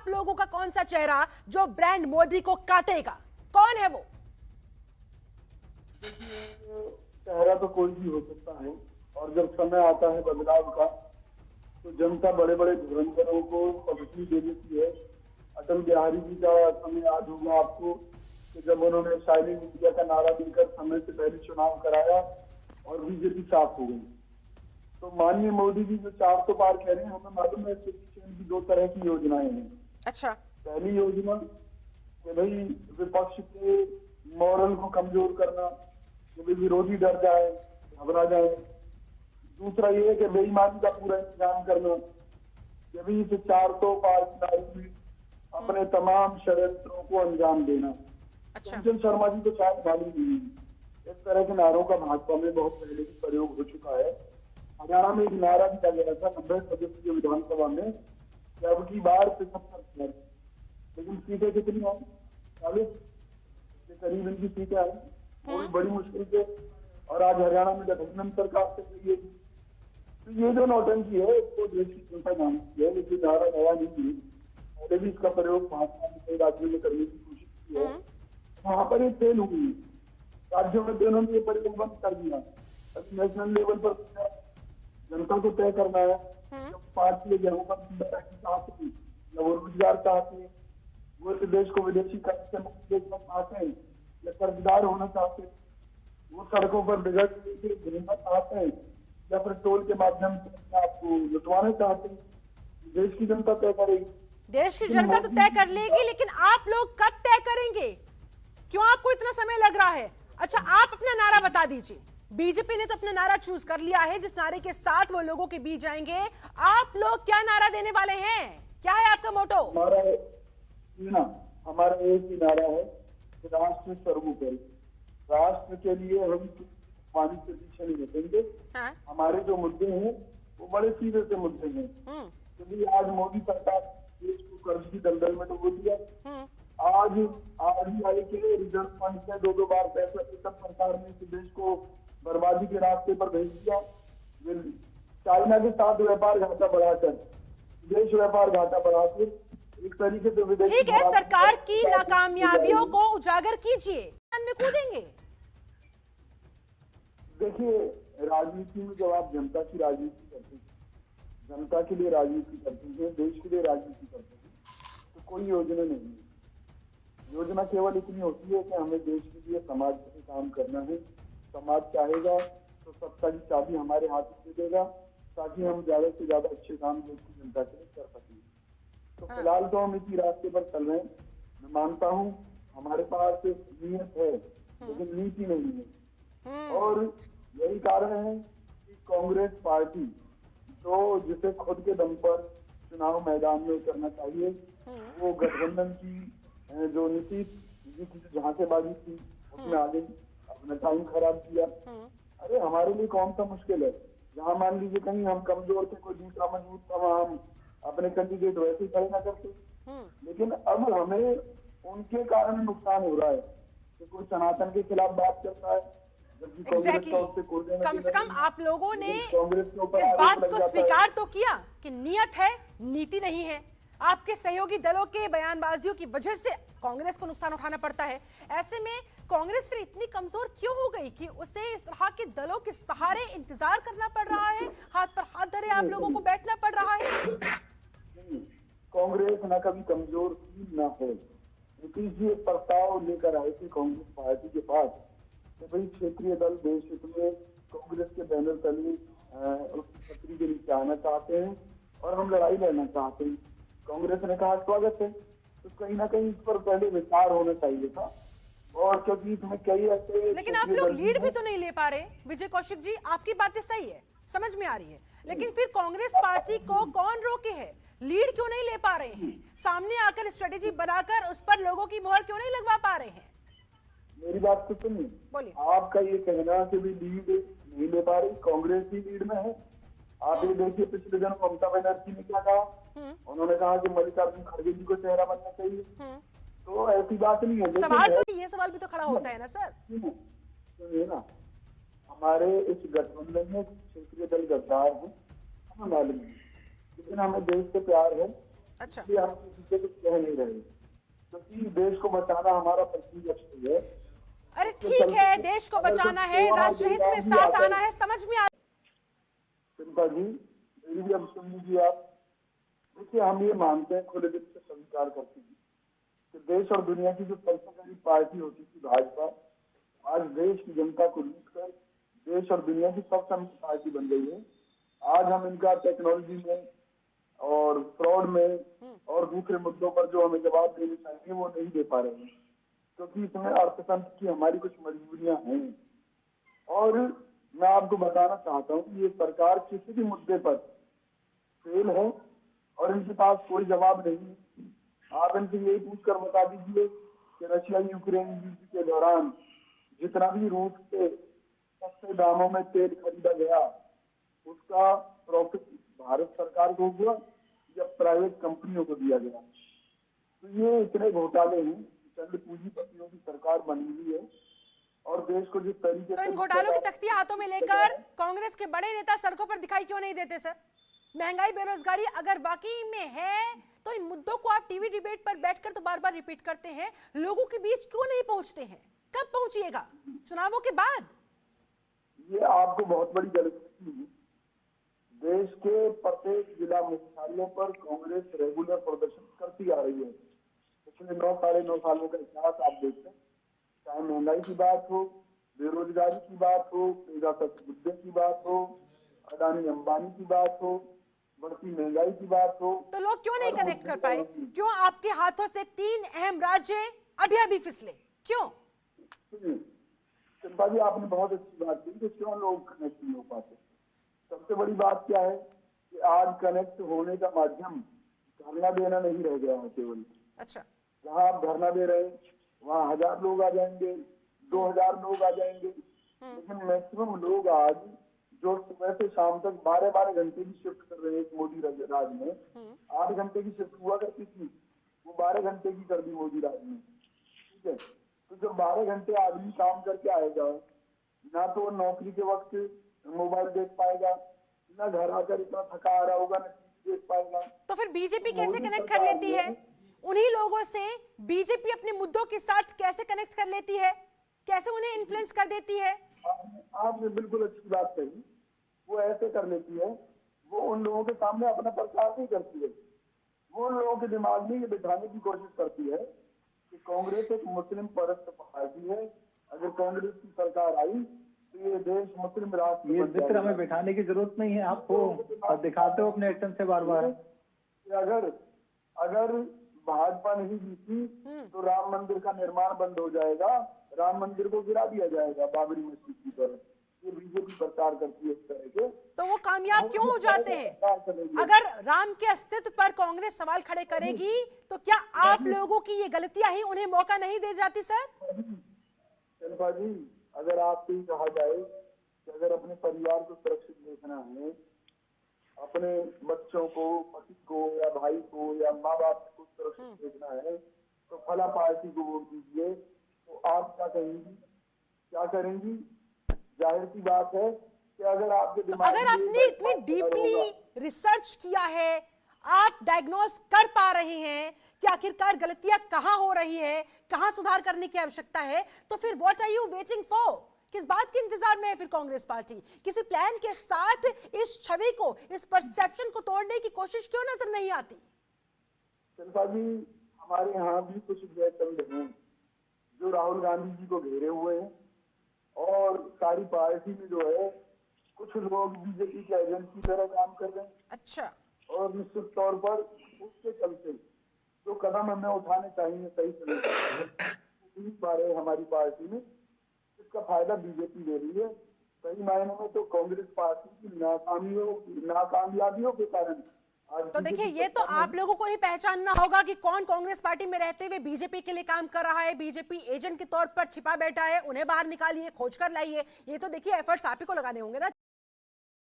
आप लोगों का कौन सा चेहरा जो ब्रांड मोदी को काटेगा, कौन है वो? चेहरा तो कोई भी हो सकता है, और जब समय आता है बदलाव का तो जनता बड़े बड़े धुरंधरों को पब्लिसिटी दे देती है। अटल बिहारी जी का समय याद होगा आपको कि जब उन्होंने साइलेंट इंडिया का नारा देकर समय से पहले चुनाव कराया और बीजेपी साफ हो गई। तो माननीय मोदी जी जो 400 पार कह रहे हैं, हमें मालूम है कि इनकी दो तरह की योजनाएं हैं। अच्छा। पहली योजना कि भाई विपक्ष के मॉरल को कमजोर करना, कि भाई विरोधी डर जाए, घबरा जाए। दूसरा ये है कि बेईमानी का पूरा इंतजाम करना, कि भाई इस 400 पार की लड़ाई में अपने तमाम षड्यंत्रों को अंजाम देना। अच्छा। कंचन शर्मा जी को शायद मालूम नहीं है, इस तरह के नारों का भाजपा में बहुत पहले भी प्रयोग हो चुका है। हरियाणा में एक नारा दिया गया था 90 सदस्यीय विधानसभा में कि अब की बार 75, लेकिन सीटें कितनी आई? 40 के करीब इनकी सीटें आई, वो भी बड़ी मुश्किल से। और आज हरियाणा में गठबंधन सरकार चल रही है। तो ये जो नौटंकी है इसको देश की जनता जानती है, लेकिन नारा नया नहीं है। पहले भी इसका प्रयोग भाजपा ने कई राज्यों में करने की कोशिश की है, वहां पर ये फेल हुई। राज्यों में तो इन्होंने ये प्रयोग बंद कर दिया। अभी नेशनल लेवल पर जनता को तय करना है जब पार्टी गेहूं का चाहते हैं, या वो रोजगार चाहते हैं, वो इस देश को विदेशी कर्ज से मुक्त देखना चाहते हैं, या कर्जदार होना चाहते हैं, वो सड़कों पर बिगड़ के घूमना चाहते हैं, या फिर टोल के माध्यम से आपको लुटवाना चाहते हैं। देश की जनता तय करेगी। देश की जनता तो तय कर लेगी, लेकिन आप लोग कब तय करेंगे? क्यों आपको इतना समय लग रहा है? अच्छा, आप अपना नारा बता दीजिए। बीजेपी ने तो अपना नारा चूज कर लिया है, जिस नारे के साथ वो लोगों के बीच जाएंगे। आप लोग क्या नारा देने वाले हैं? क्या है आपका मोटो? हमारा एक ही नारा है कि राष्ट्र सर्वोपरि। राष्ट्र के लिए हम पानी से पीछे नहीं हटेंगे। हाँ? हमारे जो मुद्दे हैं वो बड़े सीधे से मुद्दे हैं। क्योंकि आज मोदी सरकार देश को कर्ज की दलदल में डुबो दिया। आज आरबीआई के रिजर्व फंड से दो बार पैसा तब सरकार ने इस देश को बर्बादी के रास्ते पर भेज दिया। चाइना के साथ व्यापार घाटा बढ़ाकर, विदेश व्यापार घाटा बढ़ाकर एक तरीके से ठीक है, सरकार की नाकामयाबियों को उजागर कीजिए, में कूदेंगे। देखिए, राजनीति में जब आप जनता की राजनीति करते हैं, जनता के लिए राजनीति करते हैं, देश के लिए राजनीति करते हैं, तो कोई योजना नहीं है। योजना केवल इतनी होती है कि हमें देश के लिए, समाज के लिए काम करना है। समाज चाहेगा तो सत्ता की चाबी हमारे हाथ में दे देगा, ताकि हम ज्यादा से ज्यादा अच्छे काम देश की जनता के लिए कर सकें। तो फिलहाल तो हम इसी रास्ते पर चल रहे हैं। मैं मानता हूँ हमारे पास नीयत है, लेकिन नीति नहीं है। और यही कारण है कि कांग्रेस पार्टी जिसे खुद के दम पर चुनाव मैदान में उतरना चाहिए, वो गठबंधन की जो नीति झांसेबाजी थी उसमें आ गई, अपना टाइम खराब किया। अरे हमारे लिए कौन सा मुश्किल है? जहाँ मान लीजिए कहीं हम कमजोर थे, कोई दूसरा मजबूत था, वहाँ हम अपने कैंडिडेट वैसे ही खड़े ना करते। लेकिन अब हमें उनके कारण नुकसान हो रहा है कि कोई सनातन के खिलाफ बात करता है, कम से कम आप लोगों ने इस बात को स्वीकार तो किया कि नियत है, नीति नहीं है। आपके सहयोगी दलों के बयानबाजियों की वजह से कांग्रेस को नुकसान उठाना पड़ता है। ऐसे में कांग्रेस फिर इतनी कमजोर क्यों हो गई कि उसे इस तरह के दलों के सहारे इंतजार करना पड़ रहा है, हाथ पर हाथ धरे आप लोगों को बैठना पड़ रहा है? कांग्रेस ना कभी कमजोर थी ना है। नीतीश जी एक प्रस्ताव लेकर आए थे कांग्रेस पार्टी के पास कि भाई क्षेत्रीय दल देश हित में कांग्रेस के बैनर तले उस छतरी के नीचे आना चाहते हैं और हम लड़ाई लड़ना चाहते हैं। कांग्रेस ने कहा स्वागत है। तो कहीं ना कहीं इस पर पहले विचार होना चाहिए था, और क्योंकि इसमें कई ऐसे, लेकिन आप लोग लीड भी तो नहीं ले पा रहे। विजय कौशिक जी, आपकी बातें सही है, समझ में आ रही है, लेकिन फिर कांग्रेस पार्टी को कौन रोके है? लीड क्यों नहीं ले पा रहे हैं? सामने आकर स्ट्रेटेजी बनाकर उस पर लोगों की मोहर क्यों नहीं लगवा पा रहे हैं? मेरी बात तो सुनिए, बोलिए। आपका ये कहना कि भी लीड नहीं ले पा रही, कांग्रेस ही लीड में है। आप ये देखिए पिछले दिनों ममता बनर्जी ने क्या कहा, उन्होंने कहा कि मल्लिकार्जुन खड़गे जी को चेहरा बनना चाहिए। तो ऐसी बात नहीं है। सवाल तो ये सवाल भी तो खड़ा होता है ना सर। सुनिए ना, हमारे इस गठबंधन में क्षेत्रीय दल गद्दार है, हमें मालूम है, लेकिन हमें देश से प्यार है, अच्छा। इसलिए हम किसी से कुछ कह नहीं रहे, क्योंकि देश को बचाना हमारा प्रथम लक्ष्य है। अरे ठीक है, देश को बचाना है, राष्ट्र हित में साथ आना है, समझ में आ। चिंता जी, मेरी भी अब सुन लीजिए आप। देखिए, हम ये मानते हैं, खुले दिल से स्वीकार करते हैं कि देश और दुनिया की जो सबसे बड़ी पार्टी होती थी भाजपा, आज देश की जनता को लूट कर देश और दुनिया की सबसे बड़ी पार्टी बन गई है। आज हम इनका टेक्नोलॉजी में और फ्रॉड में और दूसरे मुद्दों पर जो हमें जवाब देने चाहिए वो नहीं दे पा रहे हैं, क्योंकि इसमें अर्थतंत्र की हमारी कुछ मजबूरियां हैं। और मैं आपको बताना चाहता हूँ कि ये सरकार किसी भी मुद्दे पर फेल है और इनके पास कोई जवाब नहीं है। आप इनसे यही पूछकर बता दीजिए कि रशिया यूक्रेन युद्ध के दौरान जितना भी रूस से सस्ते दामों में तेल खरीदा गया, उसका प्रॉफिट भारत सरकार को हुआ या प्राइवेट कंपनियों को दिया गया? तो ये इतने घोटाले हैं, चंद पूंजीपतियों की सरकार बनी हुई है और देश को जिस तरीके तो से इन घोटालों की तख्तियां हाथों में लेकर कांग्रेस के बड़े नेता सड़कों पर दिखाई क्यों नहीं देते सर? महंगाई, बेरोजगारी अगर वाकई में है तो इन मुद्दों को आप टीवी डिबेट पर बैठकर तो बार बार रिपीट करते हैं, लोगों के बीच क्यों नहीं पहुंचते हैं? कब पहुंचिएगा? चुनावों के बाद? ये आपको बहुत बड़ी गलती है। देश के प्रत्येक जिला मुख्यालयों पर कांग्रेस रेगुलर प्रदर्शन करती आ रही है। पिछले 9 सालों का इतिहास आप देखते हैं, चाहे महंगाई की बात हो, बेरोजगारी की बात हो, पेगासत मुद्दे की बात हो, अडानी अंबानी की बात हो, बढ़ती महंगाई की बात हो, तो लोग क्यों नहीं कनेक्ट कर पाए? क्यों आपके हाथों से 3 अहम राज्य अभी फिसले? क्यों? चंपा जी, आपने बहुत अच्छी बात की कि क्यों लोग कनेक्ट नहीं हो पाते। सबसे बड़ी बात क्या है कि आज कनेक्ट होने का माध्यम धरना देना नहीं रह गया है केवल। अच्छा। जहाँ आप धरना दे रहे हैं वहाँ 1000 लोग आ जाएंगे, 2000 लोग आ जाएंगे, लेकिन मैक्सिमम लोग आज जो सुबह से शाम तक 12 घंटे की शिफ्ट कर रहे हैं मोदी राज में, 8 घंटे की शिफ्ट हुआ करती थी, वो 12 घंटे की कर दी मोदी राज में। ठीक है, तो जब 12 घंटे आदमी काम करके आएगा, ना तो वो नौकरी के वक्त मोबाइल देख पाएगा, ना घर आकर इतना थका आ रहा होगा, ना टीवी देख पाएगा। तो फिर बीजेपी कैसे कनेक्ट कर लेती है? उन्हीं लोगों से बीजेपी अपने मुद्दों के साथ कैसे कनेक्ट कर लेती है? कैसे उन्हें इन्फ्लुएंस कर देती है? आपने बिल्कुल अच्छी बात कही। वो ऐसे कर लेती है, वो उन लोगों के सामने अपना प्रचार नहीं करती है, वो उन लोगों के दिमाग में ये बिठाने की कोशिश करती है कि कांग्रेस एक मुस्लिम परस्त पार्टी है, अगर कांग्रेस की सरकार आई तो ये देश मुस्लिम राष्ट्र। ये जिक्र हमें बिठाने की जरूरत नहीं है, आपको दिखाते हो अपने एक्शन से बार बार। अगर भाजपा नहीं जीती तो राम मंदिर का निर्माण बंद हो जाएगा, राम मंदिर को गिरा दिया जाएगा बाबरी मस्जिद की तरह। ये बीजेपी प्रचार करती है इस तरह के। तो वो कामयाब क्यों हो जाते हैं? अगर राम के अस्तित्व पर कांग्रेस सवाल खड़े करेगी तो क्या आप लोगों की ये गलतियां ही उन्हें मौका नहीं दे जाती सर? चंपा जी, अगर आपसे ही कहा जाए कि अगर अपने परिवार को सुरक्षित देखना है, अपने बच्चों को, पति को या भाई को या माँ बाप को सुरक्षित देखना है, तो फला पार्टी को वोट दीजिए, तो आप क्या कहेंगी, क्या करेंगी? जाहिर सी बात है कि अगर आपके दिमाग अगर आपने इतनी डीपली रिसर्च किया है, आप डायग्नोस कर पा रहे हैं कि आखिरकार गलतियां कहां हो रही है, कहां सुधार करने की आवश्यकता है, तो फिर what are you waiting for? किस बात के इंतजार में है फिर कांग्रेस पार्टी? किसी प्लान के साथ इस छवि को, इस परसेप्शन को तोड़ने की कोशिश क्यों नजर नहीं आती? चंपा जी, हमारे यहाँ भी कुछ जयचंद हैं जो राहुल गांधी जी को घेरे हुए हैं, और सारी पार्टी में जो है कुछ लोग बीजेपी के एजेंट की तरह काम कर रहे हैं। अच्छा। और निश्चित तौर पर उसके चलते जो कदम हमें उठाने चाहिए सही समय पा रहे हमारी पार्टी में, इसका फायदा बीजेपी ले रही है। सही मायने में तो कांग्रेस पार्टी की नाकामयाबियों के कारण। तो देखिए, ये तो आप लोगों को ही पहचानना होगा कि कौन कांग्रेस पार्टी में रहते हुए बीजेपी के लिए काम कर रहा है, बीजेपी एजेंट के तौर पर छिपा बैठा है, उन्हें बाहर निकालिए, खोज कर लाइए। ये तो देखिए एफर्ट्स आप ही को लगाने होंगे ना।